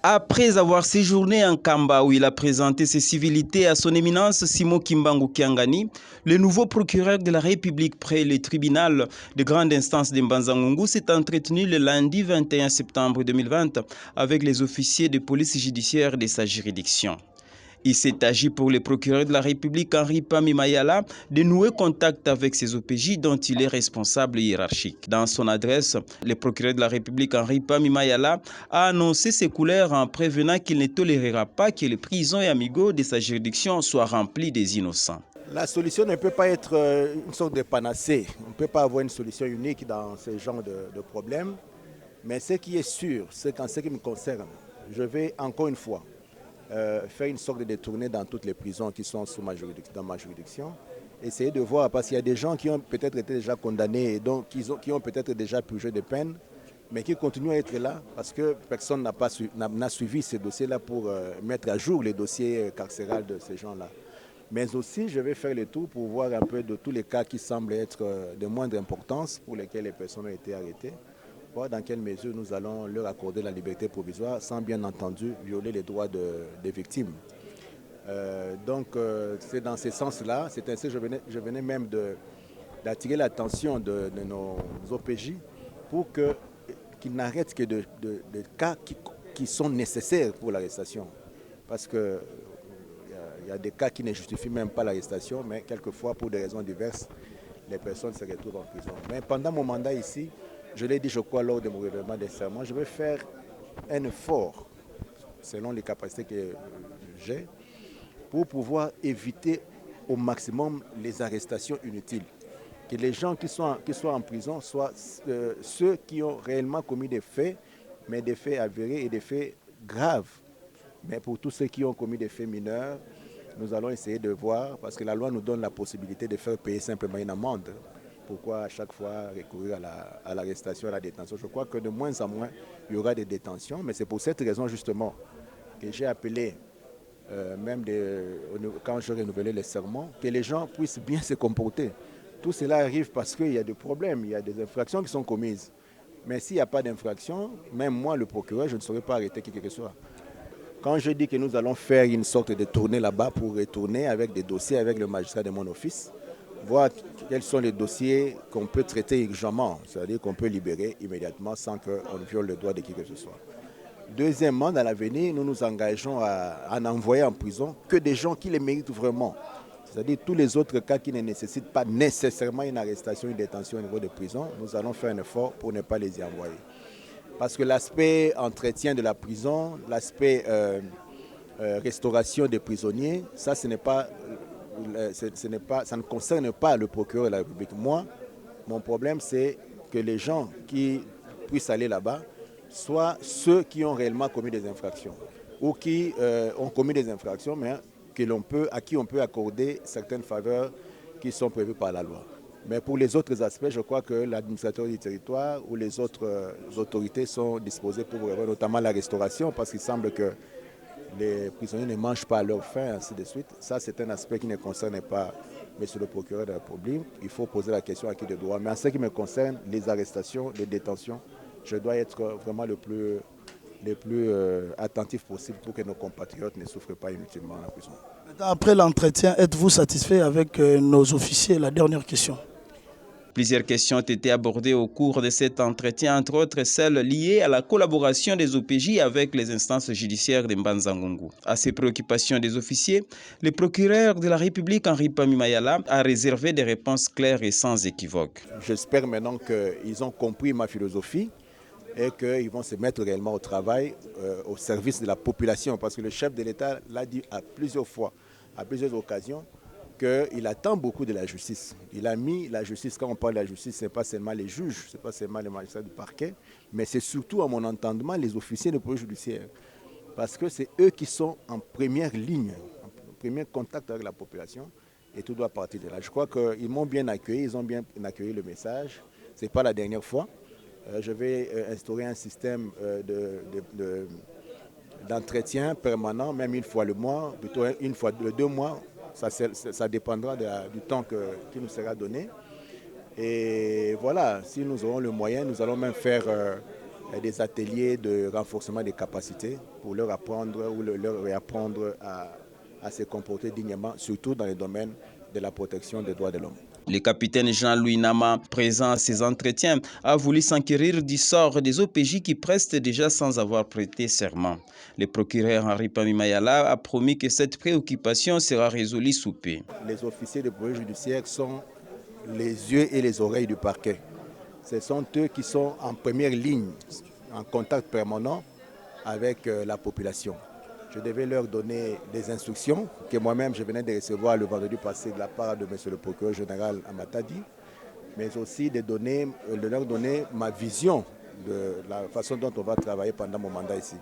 Après avoir séjourné en Kamba où il a présenté ses civilités à son éminence Simon Kimbangu Kiangani, le nouveau procureur de la République près le tribunal de grande instance de Mbanza-Ngungu s'est entretenu le lundi 21 septembre 2020 avec les officiers de police judiciaire de sa juridiction. Il s'est agi pour le procureur de la République Henri Pami Mayala de nouer contact avec ses OPJ dont il est responsable hiérarchique. Dans son adresse, le procureur de la République Henri Pami Mayala a annoncé ses couleurs en prévenant qu'il ne tolérera pas que les prisons et amigos de sa juridiction soient remplis des innocents. La solution ne peut pas être une sorte de panacée. On ne peut pas avoir une solution unique dans ce genre de problème. Mais ce qui est sûr, c'est qu'en ce qui me concerne, je vais encore une fois faire une sorte de tournée dans toutes les prisons qui sont dans ma juridiction. Essayer de voir, parce qu'il y a des gens qui ont peut-être été déjà condamnés et donc qui ont peut-être déjà purgé des peines, mais qui continuent à être là parce que personne n'a suivi ces dossiers-là pour mettre à jour les dossiers carcéraux de ces gens-là. Mais aussi, je vais faire le tour pour voir un peu de tous les cas qui semblent être de moindre importance pour lesquels les personnes ont été arrêtées, voir dans quelle mesure nous allons leur accorder la liberté provisoire sans bien entendu violer les droits des victimes. C'est dans ce sens-là, c'est ainsi que je venais même d'attirer l'attention de nos OPJ pour qu'ils n'arrêtent que de cas qui sont nécessaires pour l'arrestation. Parce que il y a des cas qui ne justifient même pas l'arrestation, mais quelquefois, pour des raisons diverses, les personnes se retrouvent en prison. Mais pendant mon mandat ici, je l'ai dit, je crois, lors de mon règlement des serments, je vais faire un effort, selon les capacités que j'ai, pour pouvoir éviter au maximum les arrestations inutiles. Que les gens qui soient en prison soient ceux qui ont réellement commis des faits, mais des faits avérés et des faits graves. Mais pour tous ceux qui ont commis des faits mineurs, nous allons essayer de voir, parce que la loi nous donne la possibilité de faire payer simplement une amende. Pourquoi à chaque fois recourir à l'arrestation, à la détention? Je crois que de moins en moins, il y aura des détentions, mais c'est pour cette raison justement que j'ai appelé, quand je renouvelais les serments, que les gens puissent bien se comporter. Tout cela arrive parce qu'il y a des problèmes, il y a des infractions qui sont commises. Mais s'il n'y a pas d'infraction, même moi, le procureur, je ne saurais pas arrêter qui que ce soit. Quand je dis que nous allons faire une sorte de tournée là-bas pour retourner avec des dossiers avec le magistrat de mon office, voir quels sont les dossiers qu'on peut traiter urgemment, c'est-à-dire qu'on peut libérer immédiatement sans qu'on viole le droit de qui que ce soit. Deuxièmement, dans l'avenir, nous nous engageons à n'envoyer en prison que des gens qui les méritent vraiment. C'est-à-dire tous les autres cas qui ne nécessitent pas nécessairement une arrestation, une détention au niveau de prison, nous allons faire un effort pour ne pas les y envoyer. Parce que l'aspect entretien de la prison, l'aspect restauration des prisonniers, ça, ça ne concerne pas le procureur de la République. Moi, mon problème, c'est que les gens qui puissent aller là-bas soient ceux qui ont réellement commis des infractions ou qui ont commis des infractions, mais à qui on peut accorder certaines faveurs qui sont prévues par la loi. Mais pour les autres aspects, je crois que l'administrateur du territoire ou les autres autorités sont disposées pour notamment la restauration, parce qu'il semble que les prisonniers ne mangent pas à leur faim, ainsi de suite. Ça, c'est un aspect qui ne concerne pas monsieur le procureur de la République. Il faut poser la question à qui de droit. Mais en ce qui me concerne, les arrestations, les détentions, je dois être vraiment le plus attentif possible pour que nos compatriotes ne souffrent pas inutilement en prison. Après l'entretien, êtes-vous satisfait avec nos officiers? La dernière question. Plusieurs questions ont été abordées au cours de cet entretien, entre autres celles liées à la collaboration des OPJ avec les instances judiciaires de Mbanza-Ngungu. À ces préoccupations des officiers, le procureur de la République, Henri Pami Mayala, a réservé des réponses claires et sans équivoque. J'espère maintenant qu'ils ont compris ma philosophie et qu'ils vont se mettre réellement au travail, au service de la population, parce que le chef de l'État l'a dit à plusieurs fois, à plusieurs occasions, qu'il attend beaucoup de la justice. Il a mis la justice, quand on parle de la justice, ce n'est pas seulement les juges, ce n'est pas seulement les magistrats du parquet, mais c'est surtout, à mon entendement, les officiers de police judiciaire. Parce que c'est eux qui sont en première ligne, en premier contact avec la population, et tout doit partir de là. Je crois qu'ils m'ont bien accueilli, ils ont bien accueilli le message. Ce n'est pas la dernière fois. Je vais instaurer un système d'entretien permanent, même une fois le mois, plutôt une fois le 2 mois. Ça dépendra du temps qui nous sera donné. Et voilà, si nous aurons le moyen, nous allons même faire des ateliers de renforcement des capacités pour leur apprendre ou leur réapprendre à se comporter dignement, surtout dans les domaines de la protection des droits de l'homme. Le capitaine Jean-Louis Nama, présent à ces entretiens, a voulu s'enquérir du sort des OPJ qui prestent déjà sans avoir prêté serment. Le procureur Henri Pamimayala a promis que cette préoccupation sera résolue sous peu. Les officiers de police judiciaire sont les yeux et les oreilles du parquet. Ce sont eux qui sont en première ligne, en contact permanent avec la population. Je devais leur donner des instructions que moi-même je venais de recevoir le vendredi passé de la part de M. le procureur général Amatadi, mais aussi de leur donner ma vision de la façon dont on va travailler pendant mon mandat ici.